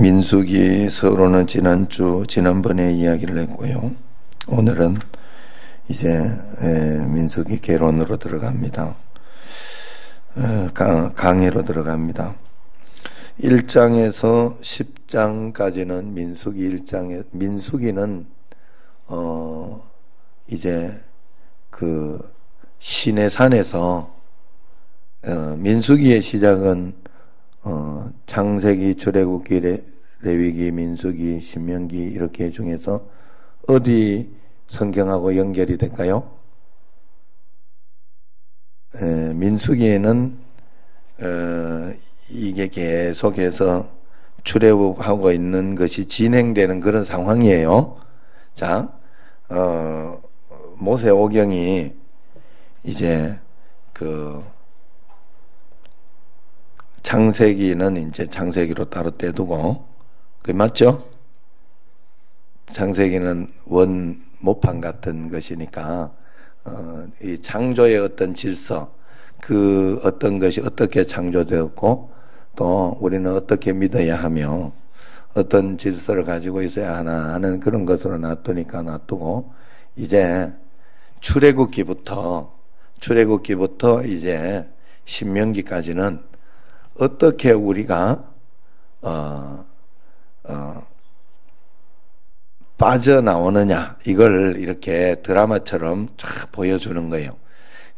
민수기서로는 지난번에 이야기를 했고요. 오늘은 이제 민수기 개론으로 들어갑니다. 강의로 들어갑니다. 1장에서 10장까지는 민수기는 이제 그 시내산에서 민수기의 시작은 창세기, 출애굽기, 레위기, 민수기, 신명기 이렇게 중에서 어디 성경하고 연결이 될까요? 민수기에는 이게 계속해서 출애굽하고 있는 것이 진행되는 그런 상황이에요. 자, 모세오경이 이제 그 창세기는 이제 창세기로 따로 떼두고, 그 맞죠? 창세기는 원 모판 같은 것이니까 이 창조의 어떤 질서, 그 어떤 것이 어떻게 창조되었고 또 우리는 어떻게 믿어야 하며 어떤 질서를 가지고 있어야 하나 하는 그런 것으로 놔두니까 놔두고, 이제 출애굽기부터 이제 신명기까지는 어떻게 우리가 빠져나오느냐, 이걸 이렇게 드라마처럼 쫙 보여주는 거예요.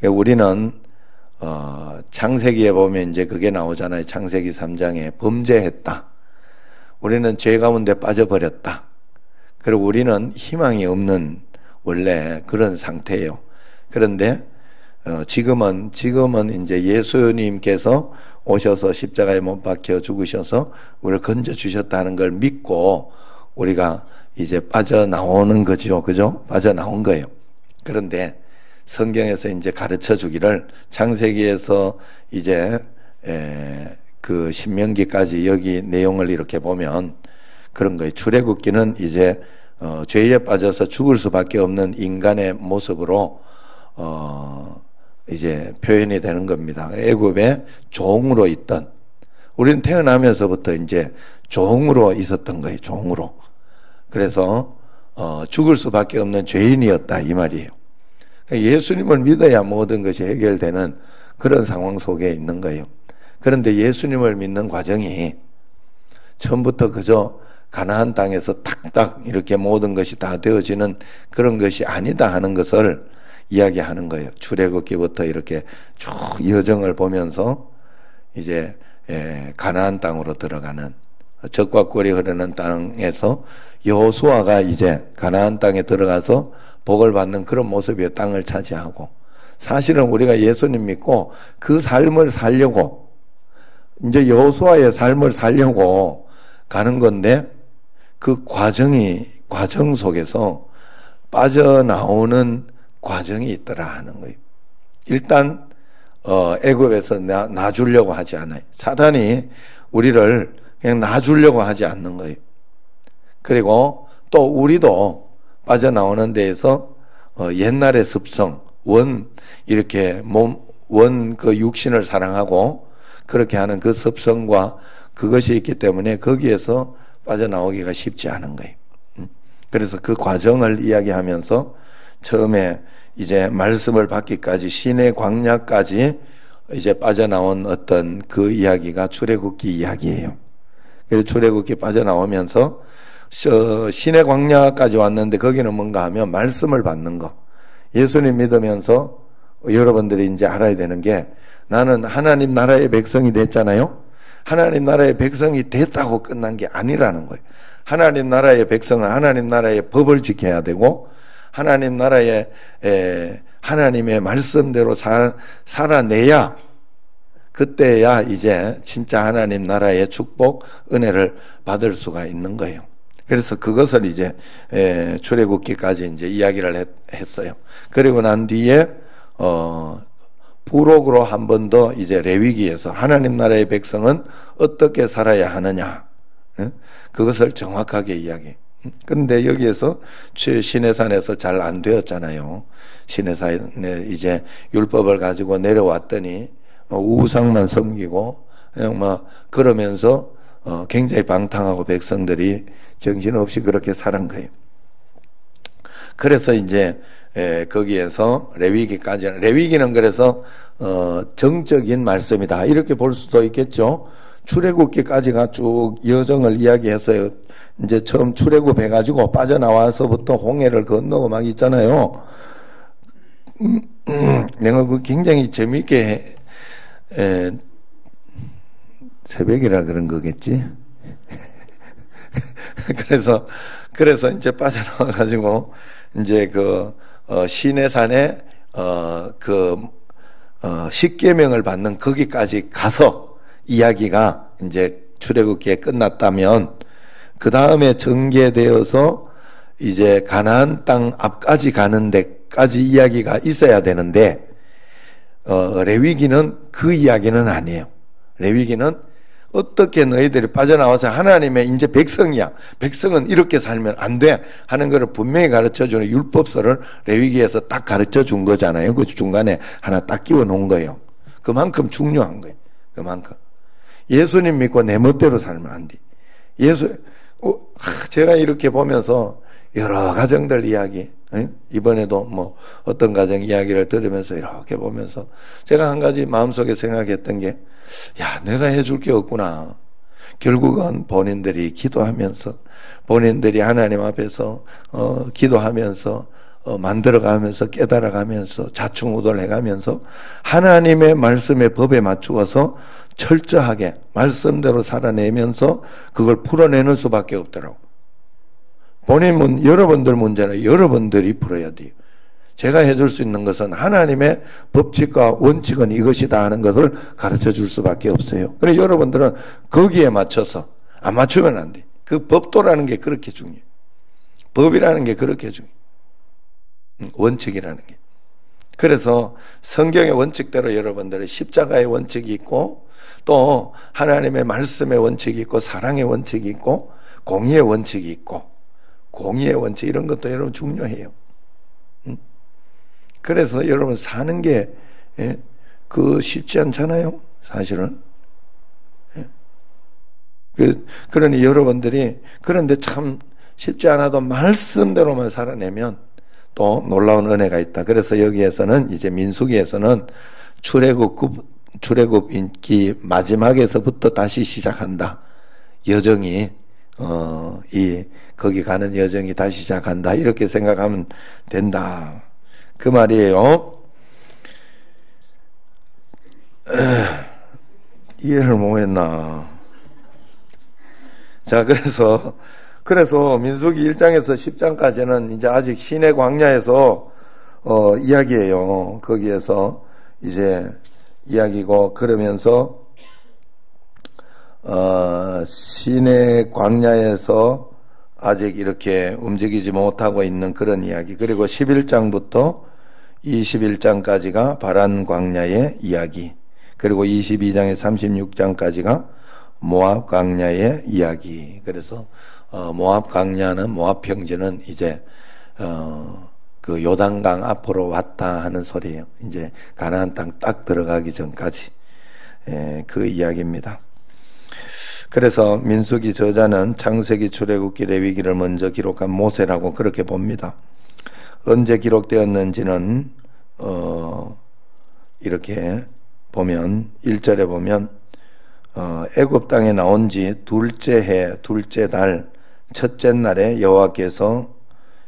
우리는 창세기에 보면 이제 그게 나오잖아요. 창세기 3장에 범죄했다. 우리는 죄 가운데 빠져버렸다. 그리고 우리는 희망이 없는 원래 그런 상태예요. 그런데 지금은 이제 예수님께서 오셔서 십자가에 못 박혀 죽으셔서 우리를 건져 주셨다는 걸 믿고 우리가 이제 빠져나오는 거죠. 그죠? 빠져나온 거예요. 그런데 성경에서 이제 가르쳐 주기를, 창세기에서 이제 그 신명기까지 여기 내용을 이렇게 보면 그런 거예요. 출애굽기는 이제 죄에 빠져서 죽을 수밖에 없는 인간의 모습으로 이제 표현이 되는 겁니다. 애굽에 종으로 있던, 우리는 태어나면서부터 이제 종으로 있었던 거예요. 종으로. 그래서 죽을 수밖에 없는 죄인이었다, 이 말이에요. 예수님을 믿어야 모든 것이 해결되는 그런 상황 속에 있는 거예요. 그런데 예수님을 믿는 과정이 처음부터 그저 가나안 땅에서 탁탁 이렇게 모든 것이 다 되어지는 그런 것이 아니다 하는 것을 이야기하는 거예요. 출애굽기부터 이렇게 쭉 여정을 보면서 이제 가나안 땅으로 들어가는, 젖과 꿀이 흐르는 땅에서 여호수아가 이제 가나안 땅에 들어가서 복을 받는 그런 모습의 땅을 차지하고, 사실은 우리가 예수님 믿고 그 삶을 살려고 이제 여호수아의 삶을 살려고 가는 건데, 그 과정 속에서 빠져나오는 과정이 있더라 하는 거예요. 일단 애굽에서 놔주려고 하지 않아요. 사단이 우리를 그냥 놔주려고 하지 않는 거예요. 그리고 또 우리도 빠져나오는 데에서 옛날의 습성, 이렇게 그 육신을 사랑하고 그렇게 하는 그 습성과 그것이 있기 때문에 거기에서 빠져나오기가 쉽지 않은 거예요. 그래서 그 과정을 이야기하면서 처음에 이제 말씀을 받기까지, 신의 광야까지 이제 빠져나온 어떤 그 이야기가 출애굽기 이야기예요. 그래서 출애굽기 빠져나오면서 신의 광야까지 왔는데 거기는 뭔가 하면 말씀을 받는 거. 예수님 믿으면서 여러분들이 이제 알아야 되는 게, 나는 하나님 나라의 백성이 됐잖아요. 하나님 나라의 백성이 됐다고 끝난 게 아니라는 거예요. 하나님 나라의 백성은 하나님 나라의 법을 지켜야 되고, 하나님 나라의 하나님의 말씀대로 살아내야, 그때야 이제 진짜 하나님 나라의 축복, 은혜를 받을 수가 있는 거예요. 그래서 그것을 이제 출애굽기까지 이제 이야기를 했어요. 그리고 난 뒤에 부록으로 한 번 더 이제 레위기에서 하나님 나라의 백성은 어떻게 살아야 하느냐, 그것을 정확하게 이야기해요. 그런데 여기에서 시내산에서 잘 안 되었잖아요. 시내산에 이제 율법을 가지고 내려왔더니 우상만 섬기고 그냥 막 그러면서 굉장히 방탕하고 백성들이 정신없이 그렇게 살은 거예요. 그래서 이제 거기에서 레위기는 그래서 정적인 말씀이다 이렇게 볼 수도 있겠죠. 출애굽기까지가 쭉 여정을 이야기했어요. 이제 처음 출애굽해가지고 빠져나와서부터 홍해를 건너고 막 있잖아요. 내가 그 굉장히 재미있게 새벽이라 그런 거겠지. 그래서 이제 빠져나와가지고 이제 시내산에 십계명을 받는 거기까지 가서 이야기가 이제 출애굽기에 끝났다면 그 다음에 전개되어서 이제 가나안 땅 앞까지 가는 데까지 이야기가 있어야 되는데 레위기는 그 이야기는 아니에요. 레위기는 어떻게 너희들이 빠져나와서 하나님의 이제 백성이야. 백성은 이렇게 살면 안 돼. 하는 것을 분명히 가르쳐 주는 율법서를 레위기에서 딱 가르쳐 준 거잖아요. 그 중간에 하나 딱 끼워 놓은 거예요. 그만큼 중요한 거예요. 그만큼. 예수님 믿고 내 멋대로 살면 안 돼. 제가 이렇게 보면서 여러 가정들 이야기, 이번에도 뭐 어떤 가정 이야기를 들으면서 이렇게 보면서 제가 한 가지 마음속에 생각했던 게, 야, 내가 해줄 게 없구나. 결국은 본인들이 기도하면서, 본인들이 하나님 앞에서 기도하면서 만들어가면서 깨달아가면서 자충우돌해가면서 하나님의 말씀의 법에 맞추어서 철저하게 말씀대로 살아내면서 그걸 풀어내는 수밖에 없더라고. 여러분들 문제는 여러분들이 풀어야 돼요. 제가 해줄 수 있는 것은 하나님의 법칙과 원칙은 이것이다 하는 것을 가르쳐 줄 수밖에 없어요. 그래서 여러분들은 거기에 맞춰서 안 맞추면 안 돼. 그 법도라는 게 그렇게 중요해요. 법이라는 게 그렇게 중요해요. 원칙이라는 게. 그래서 성경의 원칙대로 여러분들의 십자가의 원칙이 있고 또 하나님의 말씀의 원칙이 있고 사랑의 원칙이 있고 공의의 원칙이 있고 공의의 원칙 이런 것도 여러분 중요해요. 그래서 여러분 사는 게 쉽지 않잖아요. 사실은. 그러니 여러분들이 그런데 참 쉽지 않아도 말씀대로만 살아내면 또 놀라운 은혜가 있다. 그래서 여기에서는 이제 민수기에서는 출애굽 인기 마지막에서부터 다시 시작한다. 여정이 거기 가는 여정이 다시 시작한다. 이렇게 생각하면 된다. 그 말이에요. 이해를 못했나? 자, 그래서 민수기 1장에서 10장까지는 이제 아직 시내 광야에서 이야기예요. 거기에서 이제 이야기고 그러면서 시내 광야에서 아직 이렇게 움직이지 못하고 있는 그런 이야기. 그리고 11장부터 21장까지가 바란 광야의 이야기. 그리고 22장에 36장까지가 모압 광야의 이야기. 그래서 모압 광야는 모압 평지는 이제 그 요단강 앞으로 왔다 하는 소리예요. 이제 가나안 땅 딱 들어가기 전까지 그 이야기입니다. 그래서 민수기 저자는 창세기, 출애굽기, 레위기를 먼저 기록한 모세라고 그렇게 봅니다. 언제 기록되었는지는 이렇게 보면 1절에 보면 애굽 땅에 나온 지 둘째 해 둘째 달 첫째 날에 여호와께서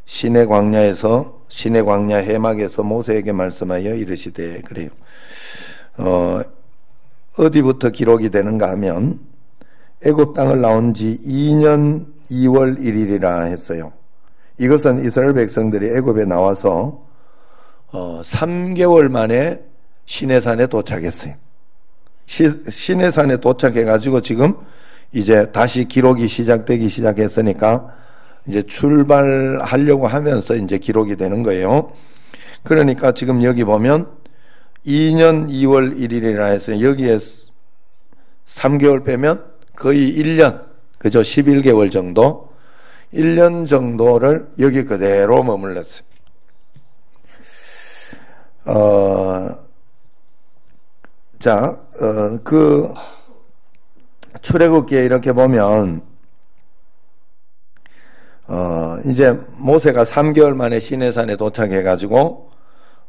시내 광야 해막에서 모세에게 말씀하여 이르시되 그래요. 어디부터 기록이 되는가 하면 애굽 땅을 나온 지 2년 2월 1일이라 했어요. 이것은 이스라엘 백성들이 애굽에 나와서 3개월 만에 시내산에 도착했어요. 시내산에 도착해가지고 지금 이제 다시 기록이 시작되기 시작했으니까 이제 출발하려고 하면서 이제 기록이 되는 거예요. 그러니까 지금 여기 보면 2년 2월 1일이라 해서 여기에 3개월 빼면 거의 1년, 그죠? 11개월 정도, 1년 정도를 여기 그대로 머물렀어요. 출애굽기에 이렇게 보면 이제 모세가 3개월 만에 시내산에 도착해가지고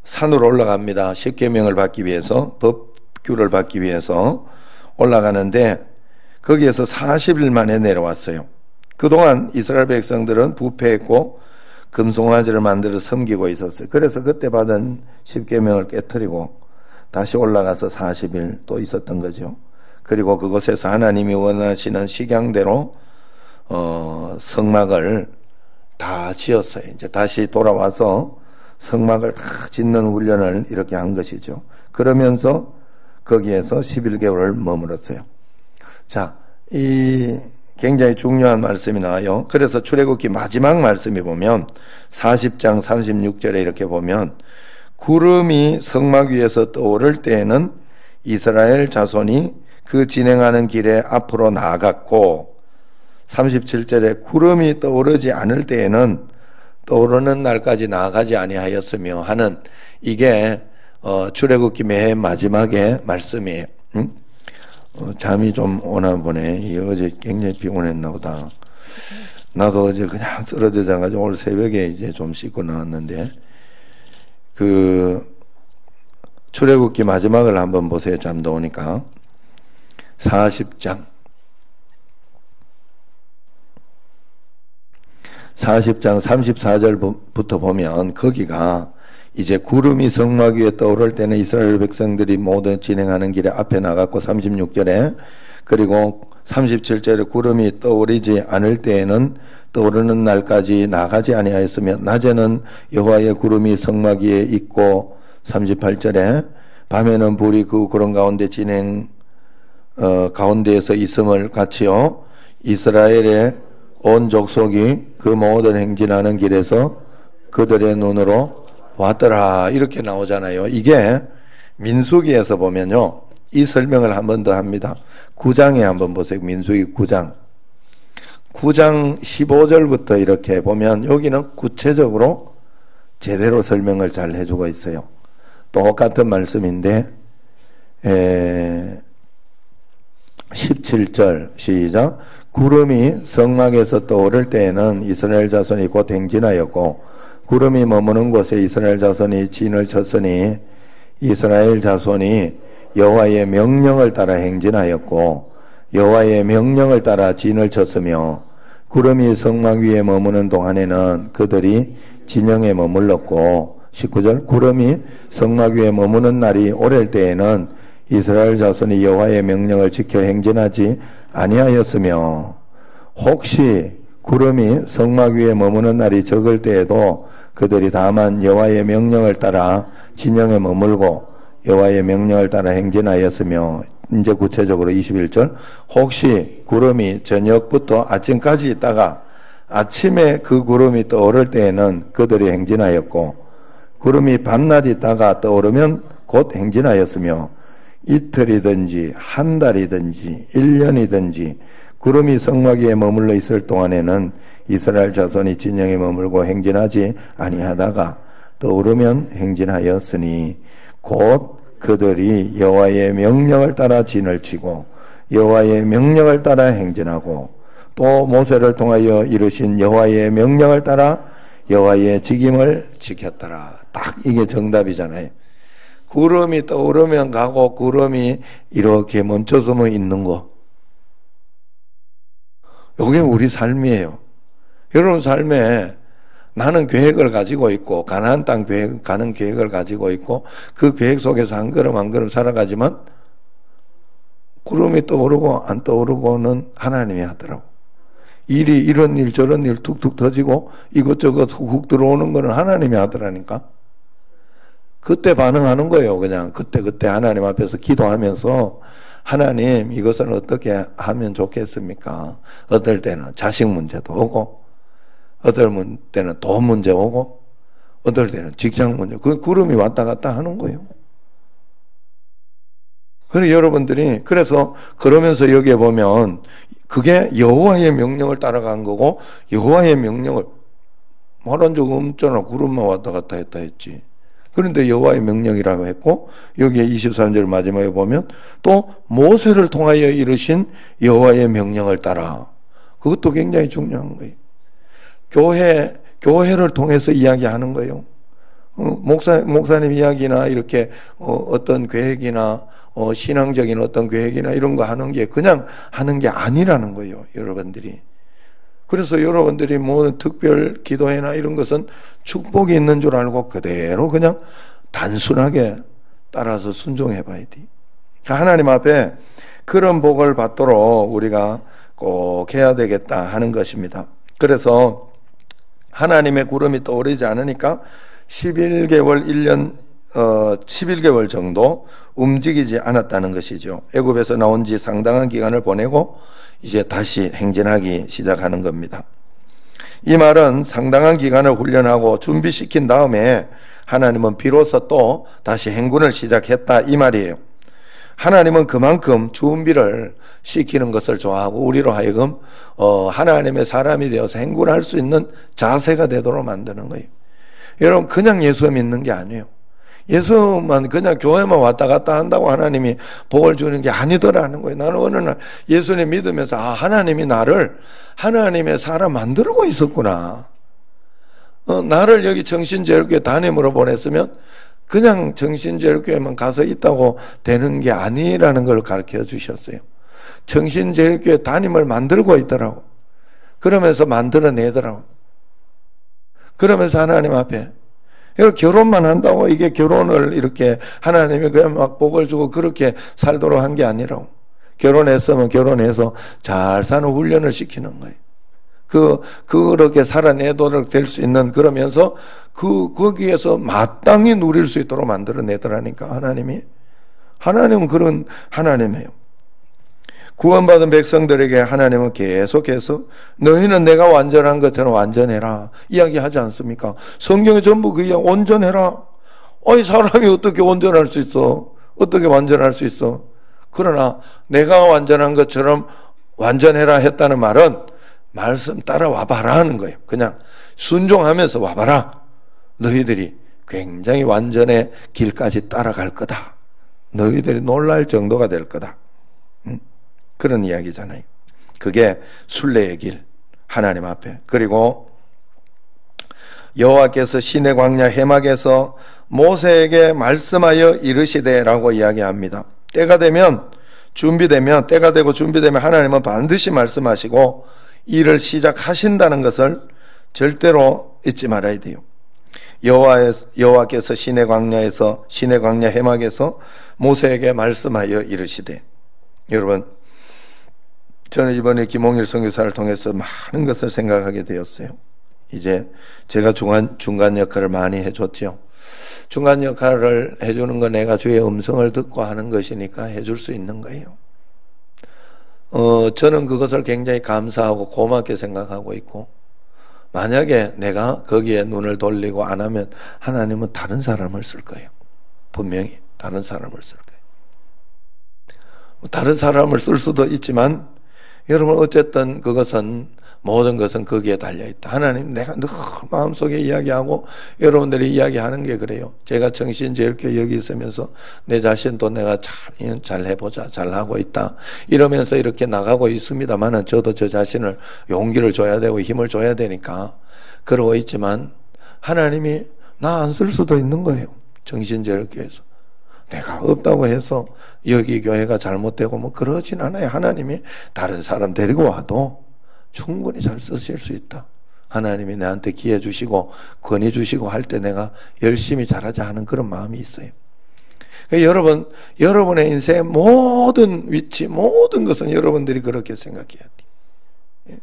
산으로 올라갑니다. 십계명을 받기 위해서, 법규를 받기 위해서 올라가는데 거기에서 40일 만에 내려왔어요. 그동안 이스라엘 백성들은 부패했고 금송아지를 만들어 섬기고 있었어요. 그래서 그때 받은 십계명을 깨뜨리고 다시 올라가서 40일 또 있었던 거죠. 그리고 그곳에서 하나님이 원하시는 식양대로 성막을 다 지었어요. 이제 다시 돌아와서 성막을 다 짓는 훈련을 이렇게 한 것이죠. 그러면서 거기에서 11개월을 머물었어요. 자, 이 굉장히 중요한 말씀이 나와요. 그래서 출애굽기 마지막 말씀에 보면 40장 36절에 이렇게 보면 구름이 성막 위에서 떠오를 때에는 이스라엘 자손이 그 진행하는 길에 앞으로 나아갔고 37절에 구름이 떠오르지 않을 때에는 떠오르는 날까지 나아가지 아니하였으며 하는 이게 출애굽기 맨 마지막에 말씀이에요. 잠이 좀 오나 보네. 어제 굉장히 피곤했나 보다. 나도 어제 그냥 쓰러져 자가지고 오늘 새벽에 이제 좀 씻고 나왔는데 출애굽기 마지막을 한번 보세요. 잠도 오니까 40장 34절부터 보면 거기가 이제 구름이 성막 위에 떠오를 때는 이스라엘 백성들이 모두 진행하는 길에 앞에 나갔고 36절에 그리고 37절에 구름이 떠오르지 않을 때에는 떠오르는 날까지 나가지 아니하였으며 낮에는 여호와의 구름이 성막 위에 있고 38절에 밤에는 불이 그 구름 가운데 가운데에서 있음을 같이요 이스라엘의 온 족속이 그 모든 행진하는 길에서 그들의 눈으로 왔더라 이렇게 나오잖아요. 이게 민수기에서 보면요 이 설명을 한 번 더 합니다. 9장에 한번 보세요. 민수기 9장 15절부터 이렇게 보면 여기는 구체적으로 제대로 설명을 잘 해주고 있어요. 똑같은 말씀인데 17절 시작 구름이 성막에서 떠오를 때에는 이스라엘 자손이 곧 행진하였고 구름이 머무는 곳에 이스라엘 자손이 진을 쳤으니 이스라엘 자손이 여호와의 명령을 따라 행진하였고 여호와의 명령을 따라 진을 쳤으며 구름이 성막 위에 머무는 동안에는 그들이 진영에 머물렀고 19절 구름이 성막 위에 머무는 날이 오랠 때에는 이스라엘 자손이 여호와의 명령을 지켜 행진하지 아니하였으며 혹시 구름이 성막 위에 머무는 날이 적을 때에도 그들이 다만 여호와의 명령을 따라 진영에 머물고 여호와의 명령을 따라 행진하였으며 이제 구체적으로 21절 혹시 구름이 저녁부터 아침까지 있다가 아침에 그 구름이 떠오를 때에는 그들이 행진하였고 구름이 밤낮 있다가 떠오르면 곧 행진하였으며 이틀이든지 한 달이든지 1년이든지 구름이 성막 위에 머물러 있을 동안에는 이스라엘 자손이 진영에 머물고 행진하지 아니하다가 떠오르면 행진하였으니 곧 그들이 여호와의 명령을 따라 진을 치고 여호와의 명령을 따라 행진하고 또 모세를 통하여 이루신 여호와의 명령을 따라 여호와의 직임을 지켰더라. 딱 이게 정답이잖아요. 구름이 떠오르면 가고 구름이 이렇게 멈춰서만 있는 거. 이게 우리 삶이에요. 여러분 삶에 나는 계획을 가지고 있고 가나안 땅 가는 계획을 가지고 있고 그 계획 속에서 한 걸음 한 걸음 살아가지만 구름이 떠오르고 안 떠오르고는 하나님이 하더라고. 일이 이런 일 저런 일 툭툭 터지고 이것저것 훅훅 들어오는 거는 하나님이 하더라니까. 그때 반응하는 거예요. 그냥 그때 하나님 앞에서 기도하면서 하나님 이것을 어떻게 하면 좋겠습니까? 어떨 때는 자식 문제도 오고 어떨 때는 돈 문제 오고 어떨 때는 직장 문제 그 구름이 왔다 갔다 하는 거예요. 그래서 여러분들이 그러면서 여기에 보면 그게 여호와의 명령을 따라간 거고 여호와의 명령을 말한 적 없잖아. 구름만 왔다 갔다 했다 했지. 그런데 여호와의 명령이라고 했고, 여기에 23절 마지막에 보면 또 모세를 통하여 이르신 여호와의 명령을 따라. 그것도 굉장히 중요한 거예요. 교회를 통해서 이야기하는 거예요. 목사님 이야기나 이렇게 어떤 계획이나 신앙적인 어떤 계획이나 이런 거 하는 게 그냥 하는 게 아니라는 거예요, 여러분들이. 그래서 여러분들이 뭐 특별 기도회나 이런 것은 축복이 있는 줄 알고 그대로 그냥 단순하게 따라서 순종해 봐야 돼. 하나님 앞에 그런 복을 받도록 우리가 꼭 해야 되겠다 하는 것입니다. 그래서 하나님의 구름이 떠오르지 않으니까 11개월 11개월 정도 움직이지 않았다는 것이죠. 애굽에서 나온 지 상당한 기간을 보내고 이제 다시 행진하기 시작하는 겁니다. 이 말은 상당한 기간을 훈련하고 준비시킨 다음에 하나님은 비로소 또 다시 행군을 시작했다 이 말이에요. 하나님은 그만큼 준비를 시키는 것을 좋아하고 우리로 하여금 하나님의 사람이 되어서 행군할 수 있는 자세가 되도록 만드는 거예요. 여러분, 그냥 예수 믿는 게 아니에요. 예수만 그냥 교회만 왔다 갔다 한다고 하나님이 복을 주는 게 아니더라는 거예요. 나는 어느 날 예수님 믿으면서 하나님이 나를 하나님의 사람 만들고 있었구나. 나를 여기 정신제일교회 담임으로 보냈으면 그냥 정신제일교회만 가서 있다고 되는 게 아니라는 걸 가르쳐 주셨어요. 정신제일교회 담임을 만들고 있더라고. 그러면서 만들어내더라고. 그러면서 하나님 앞에 결혼만 한다고 이게 결혼을 이렇게 하나님이 그냥 막 복을 주고 그렇게 살도록 한 게 아니라고. 결혼했으면 결혼해서 잘 사는 훈련을 시키는 거예요. 그렇게 살아내도록 될 수 있는, 그러면서 거기에서 마땅히 누릴 수 있도록 만들어내더라니까, 하나님은 그런 하나님이에요. 구원받은 백성들에게 하나님은 계속해서 너희는 내가 완전한 것처럼 완전해라 이야기하지 않습니까? 성경에 전부 그 이야기, 온전해라. 사람이 어떻게 온전할 수 있어? 어떻게 완전할 수 있어? 그러나 내가 완전한 것처럼 완전해라 했다는 말은 말씀 따라와 봐라 하는 거예요. 그냥 순종하면서 와봐라. 너희들이 굉장히 완전의 길까지 따라갈 거다. 너희들이 놀랄 정도가 될 거다. 그런 이야기잖아요. 그게 순례의 길, 하나님 앞에. 그리고 여호와께서 시내 광야 해막에서 모세에게 말씀하여 이르시되라고 이야기합니다. 때가 되고 준비되면 하나님은 반드시 말씀하시고 일을 시작하신다는 것을 절대로 잊지 말아야 돼요. 여호와께서 시내 광야 해막에서 모세에게 말씀하여 이르시되. 여러분, 저는 이번에 김홍일 선교사를 통해서 많은 것을 생각하게 되었어요. 이제 제가 중간 역할을 많이 해줬죠. 중간 역할을 해주는 건 내가 주의 음성을 듣고 하는 것이니까 해줄 수 있는 거예요. 저는 그것을 굉장히 감사하고 고맙게 생각하고 있고, 만약에 내가 거기에 눈을 돌리고 안 하면 하나님은 다른 사람을 쓸 거예요. 분명히 다른 사람을 쓸 거예요. 다른 사람을 쓸 수도 있지만 여러분, 어쨌든 모든 것은 거기에 달려있다. 하나님, 내가 늘 마음속에 이야기하고 여러분들이 이야기하는 게 그래요. 제가 정신제일교회 여기 있으면서 내 자신도 내가 잘 해보자, 잘하고 있다 이러면서 이렇게 나가고 있습니다만, 저도 저 자신을 용기를 줘야 되고 힘을 줘야 되니까 그러고 있지만, 하나님이 나 안 쓸 수도 있는 거예요. 정신제일교회에서 내가 없다고 해서 여기 교회가 잘못되고 뭐 그러진 않아요. 하나님이 다른 사람 데리고 와도 충분히 잘 쓰실 수 있다. 하나님이 나한테 기회 주시고 권위 주시고 할 때 내가 열심히 잘하자 하는 그런 마음이 있어요. 그러니까 여러분의 인생의 모든 위치, 모든 것은 여러분들이 그렇게 생각해야 돼.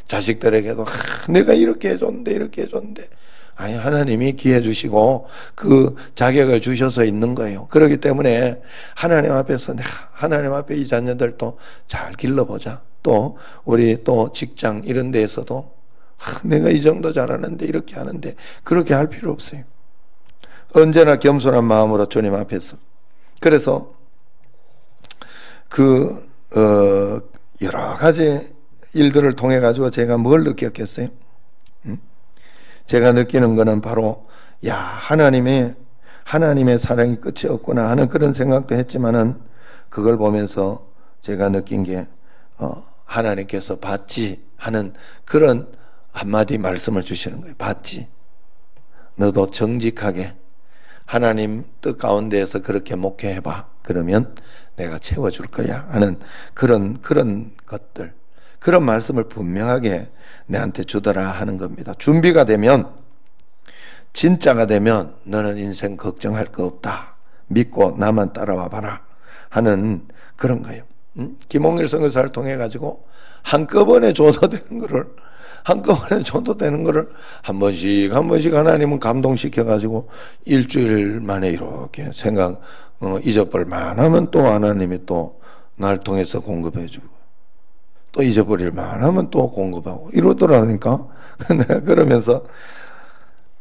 자식들에게도 내가 이렇게 해줬는데 아니, 하나님이 기회 주시고 그 자격을 주셔서 있는 거예요. 그렇기 때문에 하나님 앞에서 하나님 앞에 이 자녀들도 잘 길러보자. 또 우리 또 직장 이런 데에서도 내가 이 정도 잘하는데 이렇게 하는데, 그렇게 할 필요 없어요. 언제나 겸손한 마음으로 주님 앞에서. 그래서 여러 가지 일들을 통해 가지고 제가 뭘 느꼈겠어요? 제가 느끼는 거는 바로 하나님이 하나님의 사랑이 끝이 없구나 하는 그런 생각도 했지만은 그걸 보면서 제가 느낀 게 하나님께서 받지 하는 그런 한마디 말씀을 주시는 거예요. 받지. 너도 정직하게 하나님 뜻 가운데에서 그렇게 목회해봐. 그러면 내가 채워줄 거야 하는 그런 것들, 그런 말씀을 분명하게 내한테 주더라 하는 겁니다. 준비가 되면, 진짜가 되면 너는 인생 걱정할 거 없다. 믿고 나만 따라와 봐라 하는 그런 거예요. 김홍일 선교사를 통해 가지고 한꺼번에 조도되는 거를 한 번씩 하나님은 감동시켜 가지고 일주일 만에 이렇게 생각 잊어버릴만 하면 또 하나님이 또 날 통해서 공급해 주고, 또 잊어버릴만 하면 또 공급하고 이러더라니까. 내가 그러면서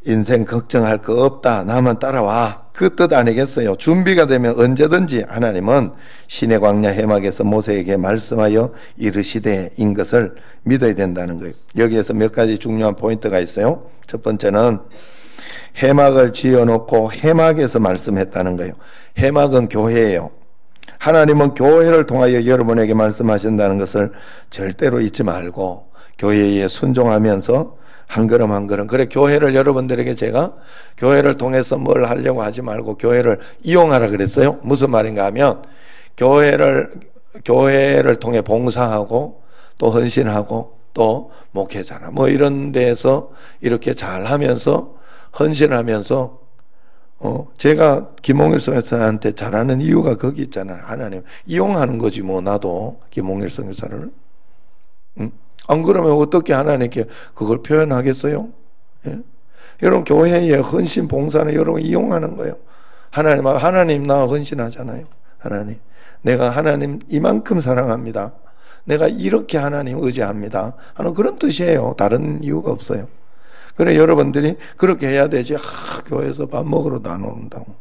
인생 걱정할 거 없다. 나만 따라와. 그 뜻 아니겠어요? 준비가 되면 언제든지 하나님은 시내 광야 해막에서 모세에게 말씀하여 이르시되인 것을 믿어야 된다는 거예요. 여기에서 몇 가지 중요한 포인트가 있어요. 첫 번째는 해막을 지어놓고 해막에서 말씀했다는 거예요. 해막은 교회예요. 하나님은 교회를 통하여 여러분에게 말씀하신다는 것을 절대로 잊지 말고 교회에 순종하면서 한 걸음 한 걸음. 그래, 교회를 여러분들에게 제가 교회를 통해서 뭘 하려고 하지 말고 교회를 이용하라 그랬어요. 무슨 말인가 하면 교회를 통해 봉사하고 또 헌신하고 또 목회자나 뭐 이런 데서 이렇게 잘 하면서 헌신하면서 제가 김홍일 선교사한테 잘하는 이유가 거기 있잖아요. 하나님 이용하는 거지 뭐. 나도 김홍일 선교사를 안 그러면 어떻게 하나님께 그걸 표현하겠어요? 예? 여러분 교회의 헌신 봉사는 여러분 이용하는 거예요. 하나님 나 헌신하잖아요. 하나님 내가 하나님 이만큼 사랑합니다. 내가 이렇게 하나님 의지합니다 하는 그런 뜻이에요. 다른 이유가 없어요. 그래 여러분들이 그렇게 해야 되지. 교회에서 밥 먹으러도 안 온다고.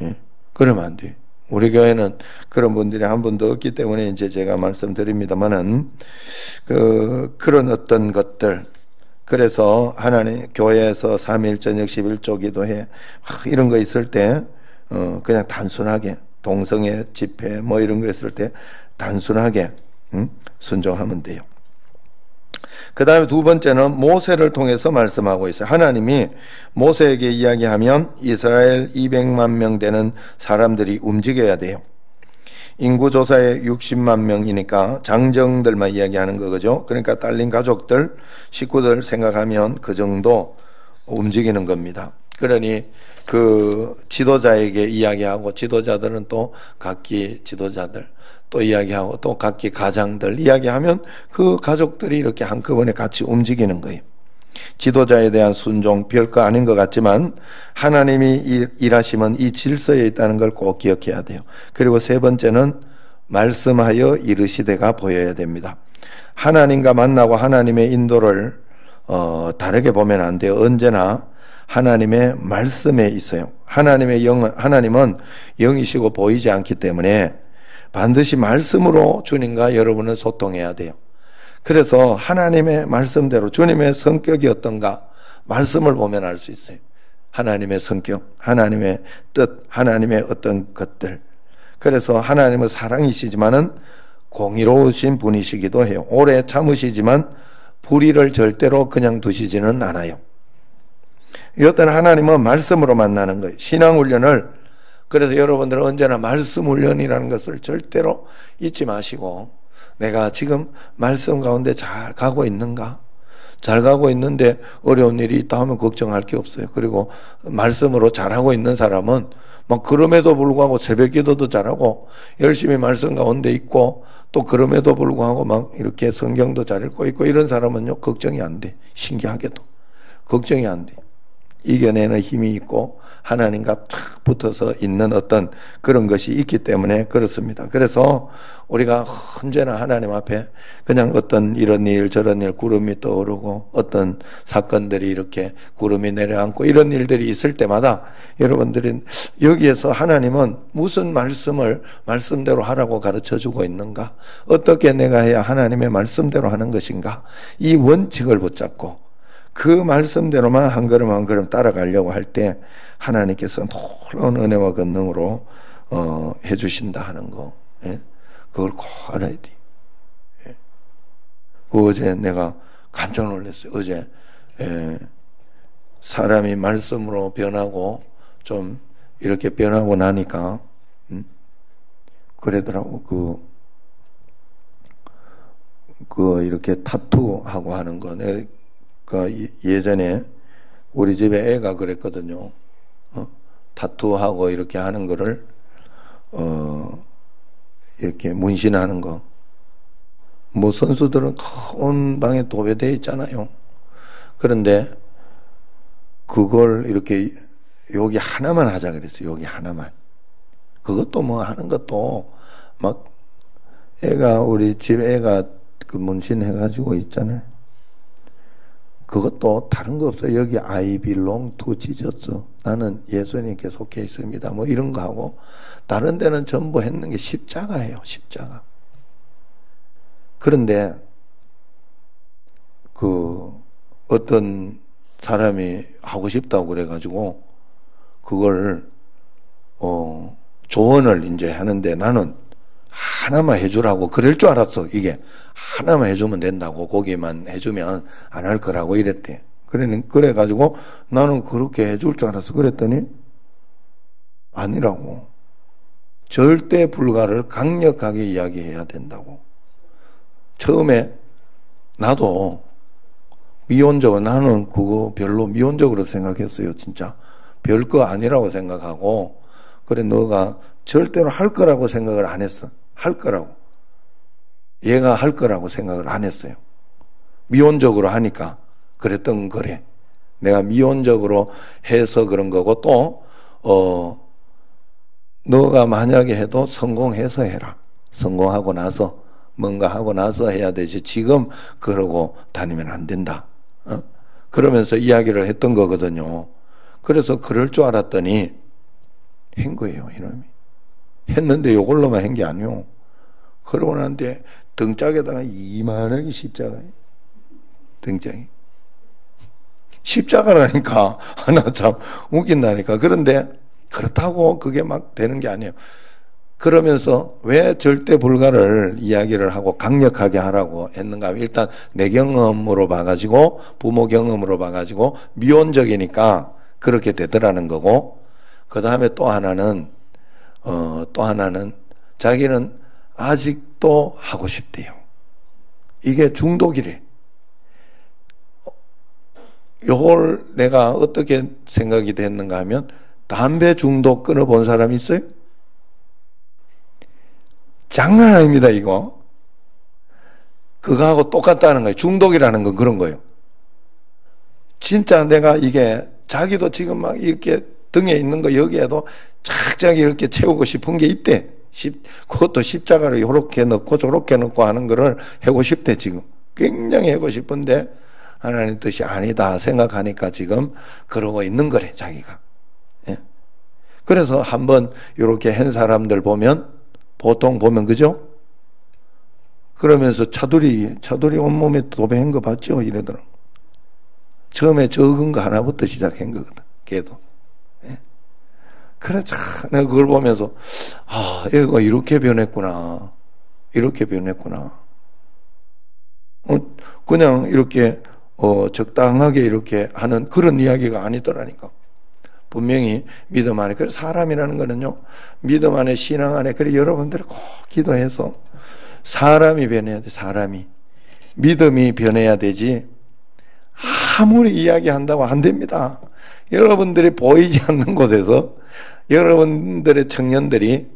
예? 그러면 안 돼. 우리 교회는 그런 분들이 한 분도 없기 때문에 이제 제가 말씀드립니다만은 그런 어떤 것들, 그래서 하나님 교회에서 3일 저녁 11조 기도회 이런 거 있을 때 그냥 단순하게 동성애 집회 뭐 이런 거 있을 때 단순하게 순종하면 돼요. 그 다음에 두 번째는 모세를 통해서 말씀하고 있어요. 하나님이 모세에게 이야기하면 이스라엘 200만 명 되는 사람들이 움직여야 돼요. 인구조사에 60만 명이니까 장정들만 이야기하는 거죠. 그러니까 딸린 가족들, 식구들 생각하면 그 정도 움직이는 겁니다. 그러니 그 지도자에게 이야기하고 지도자들은 또 각기 지도자들 또 이야기하고 또 각기 가장들 이야기하면 그 가족들이 이렇게 한꺼번에 같이 움직이는 거예요. 지도자에 대한 순종 별거 아닌 것 같지만 하나님이 일하시면 이 질서에 있다는 걸 꼭 기억해야 돼요. 그리고 세 번째는 말씀하여 이르시되가 보여야 됩니다. 하나님과 만나고 하나님의 인도를 다르게 보면 안 돼요. 언제나 하나님의 말씀에 있어요. 하나님은 영이시고 보이지 않기 때문에 반드시 말씀으로 주님과 여러분은 소통해야 돼요. 그래서 하나님의 말씀대로 주님의 성격이 어떤가 말씀을 보면 알 수 있어요. 하나님의 성격, 하나님의 뜻, 하나님의 어떤 것들. 그래서 하나님은 사랑이시지만은 공의로우신 분이시기도 해요. 오래 참으시지만 불의를 절대로 그냥 두시지는 않아요. 이것들은 하나님은 말씀으로 만나는 거예요. 신앙훈련을, 그래서 여러분들은 언제나 말씀 훈련이라는 것을 절대로 잊지 마시고, 내가 지금 말씀 가운데 잘 가고 있는가? 잘 가고 있는데 어려운 일이 있다 하면 걱정할 게 없어요. 그리고 말씀으로 잘하고 있는 사람은 막 그럼에도 불구하고 새벽 기도도 잘하고 열심히 말씀 가운데 있고 또 그럼에도 불구하고 막 이렇게 성경도 잘 읽고 있고 이런 사람은요 걱정이 안 돼. 신기하게도 걱정이 안 돼. 이겨내는 힘이 있고 하나님과 탁 붙어서 있는 어떤 그런 것이 있기 때문에 그렇습니다. 그래서 우리가 언제나 하나님 앞에 그냥 어떤 이런 일 저런 일 구름이 떠오르고 어떤 사건들이 이렇게 구름이 내려앉고 이런 일들이 있을 때마다 여러분들이 여기에서 하나님은 무슨 말씀을 말씀대로 하라고 가르쳐주고 있는가, 어떻게 내가 해야 하나님의 말씀대로 하는 것인가, 이 원칙을 붙잡고 그 말씀대로만 한 걸음 한 걸음 따라가려고 할 때 하나님께서 놀라운 은혜와 권능으로 해주신다 하는 거, 예? 그걸 꼭 알아야 돼. 예? 그 어제 내가 깜짝 놀랐어요. 어제 사람이 말씀으로 변하고 좀 이렇게 변하고 나니까 그러더라고. 그 이렇게 타투하고 하는 거. 내가 예전에 우리 집에 애가 그랬거든요. 타투하고 이렇게 하는 거를 이렇게 문신하는 거. 뭐 선수들은 온 방에 도배되어 있잖아요. 그런데 그걸 이렇게 여기 하나만 하자 그랬어요. 여기 하나만. 그것도 뭐 하는 것도 막 애가 우리 집 애가 그 문신 해가지고 있잖아요. 그것도 다른 거 없어요. 여기 I belong to Jesus. 나는 예수님께 속해 있습니다. 뭐 이런 거 하고 다른 데는 전부 했는 게 십자가예요. 십자가. 그런데 그 어떤 사람이 하고 싶다고 그래가지고 그걸 조언을 이제 하는데 나는 하나만 해주라고 그럴 줄 알았어. 이게 하나만 해주면 된다고, 거기만 해주면 안 할 거라고 이랬대. 그래가지고 나는 그렇게 해줄 줄 알았어. 그랬더니 아니라고. 절대 불가를 강력하게 이야기해야 된다고. 처음에 나도 미온적으로, 나는 그거 별로 미온적으로 생각했어요. 진짜 별거 아니라고 생각하고, 그래 너가 절대로 할 거라고 생각을 안 했어. 할 거라고. 얘가 할 거라고 생각을 안 했어요. 미온적으로 하니까 그랬던 거래. 내가 미온적으로 해서 그런 거고, 또 너가 만약에 해도 성공해서 해라. 성공하고 나서 뭔가 하고 나서 해야 되지 지금 그러고 다니면 안 된다. 그러면서 이야기를 했던 거거든요. 그래서 그럴 줄 알았더니 한 거예요, 이놈이. 했는데 이걸로만 한 게 아니요. 그러고 난데 등짝에다가 이만하게 십자가에, 등짝이. 십자가라니까. 하나 참 웃긴다니까. 그런데 그렇다고 그게 막 되는 게 아니에요. 그러면서 왜 절대 불가를 이야기를 하고 강력하게 하라고 했는가 하면, 일단 내 경험으로 봐가지고, 부모 경험으로 봐가지고 미온적이니까 그렇게 되더라는 거고, 그 다음에 또 하나는 자기는 아직도 하고 싶대요. 이게 중독이래. 이걸 내가 어떻게 생각이 됐는가 하면, 담배 중독 끊어본 사람 있어요? 장난 아닙니다, 이거. 그거하고 똑같다는 거예요. 중독이라는 건 그런 거예요. 진짜 내가 이게 자기도 지금 막 이렇게 등에 있는 거 여기에도 착착 이렇게 채우고 싶은 게 있대. 그것도 십자가를 요렇게 넣고 저렇게 넣고 하는 거를 하고 싶대, 지금. 굉장히 하고 싶은데 하나님 뜻이 아니다 생각하니까 지금 그러고 있는 거래, 자기가. 예. 그래서 한번 이렇게 한 사람들 보통 보면, 그죠? 그러면서 차두리 온몸에 도배한 거 봤죠? 이러더라고. 처음에 적은 거 하나부터 시작한 거거든, 걔도. 예. 그래, 내가 그걸 보면서, 얘가 이렇게 변했구나. 이렇게 변했구나. 그냥 이렇게, 적당하게 이렇게 하는 그런 이야기가 아니더라니까. 분명히 믿음 안에, 그래서 사람이라는 거는요, 믿음 안에, 신앙 안에, 그래 여러분들이 꼭 기도해서 사람이 변해야 돼. 사람이 믿음이 변해야 되지, 아무리 이야기한다고 안 됩니다. 여러분들이 보이지 않는 곳에서 여러분들의 청년들이,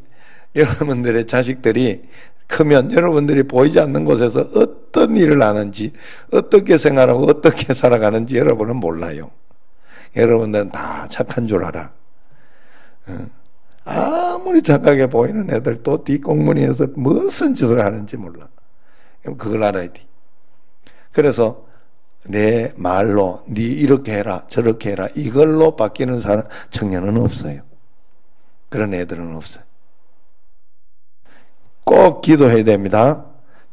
여러분들의 자식들이 크면 여러분들이 보이지 않는 곳에서 어떤 일을 하는지, 어떻게 생활하고 어떻게 살아가는지 여러분은 몰라요. 여러분들은 다 착한 줄 알아. 아무리 착하게 보이는 애들 또 뒷공무니에서 무슨 짓을 하는지 몰라. 그걸 알아야 돼. 그래서 내 말로 네 이렇게 해라 저렇게 해라 이걸로 바뀌는 사람, 청년은 없어요. 그런 애들은 없어요. 꼭 기도해야 됩니다.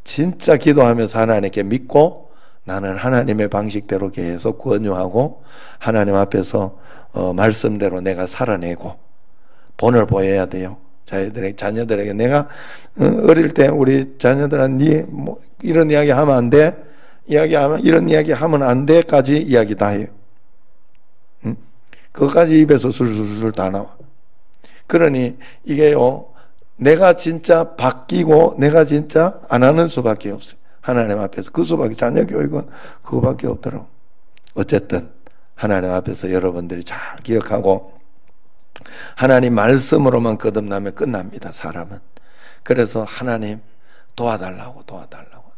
진짜 기도하면서 하나님께 믿고 나는 하나님의 방식대로 계속 권유하고 하나님 앞에서 말씀대로 내가 살아내고 본을 보여야 돼요. 자녀들에게 내가 어릴 때 우리 자녀들한테 뭐 이런 이야기 하면 안 돼, 이런 이야기 하면 안 돼까지 이야기 다 해요. 그것까지 입에서 술술술 다 나와. 그러니 이게요, 내가 진짜 바뀌고 내가 진짜 안 하는 수밖에 없어요. 하나님 앞에서 그 수밖에, 자녀 교육은 그거밖에 없더라고. 어쨌든 하나님 앞에서 여러분들이 잘 기억하고 하나님 말씀으로만 거듭나면 끝납니다, 사람은. 그래서 하나님 도와달라고.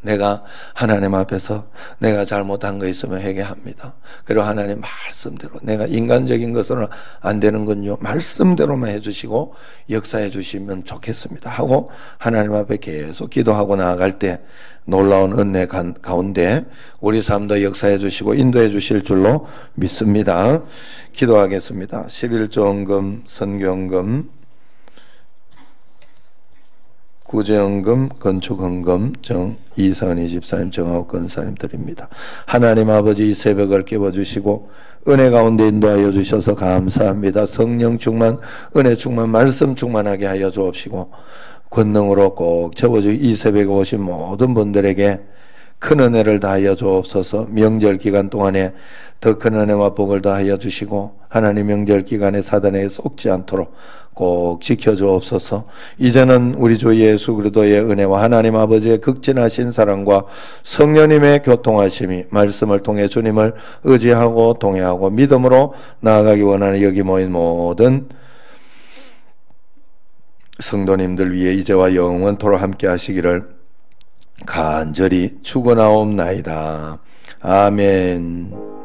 내가 하나님 앞에서 내가 잘못한 거 있으면 회개합니다. 그리고 하나님 말씀대로, 내가 인간적인 것으로는 안 되는 건요, 말씀대로만 해주시고 역사해 주시면 좋겠습니다 하고 하나님 앞에 계속 기도하고 나아갈 때 놀라운 은혜 가운데 우리 삶도 역사해 주시고 인도해 주실 줄로 믿습니다. 기도하겠습니다. 11조헌금, 선교헌금, 구제헌금, 건축헌금, 이선희 집사님, 정하고 권사님 드립니다. 하나님 아버지, 이 새벽을 깨워주시고 은혜 가운데 인도하여 주셔서 감사합니다. 성령 충만, 은혜 충만, 말씀 충만하게 하여 주옵시고 권능으로 꼭 채워주고 이 새벽에 오신 모든 분들에게 큰 은혜를 다하여 주옵소서. 명절 기간 동안에 더 큰 은혜와 복을 다하여 주시고 하나님 명절 기간에 사단에게 속지 않도록 꼭 지켜주옵소서. 이제는 우리 주 예수 그리스도의 은혜와 하나님 아버지의 극진하신 사랑과 성령님의 교통하심이 말씀을 통해 주님을 의지하고 동의하고 믿음으로 나아가기 원하는 여기 모인 모든 성도님들 위해 이제와 영원토록 함께 하시기를 간절히 축원하옵나이다. 아멘.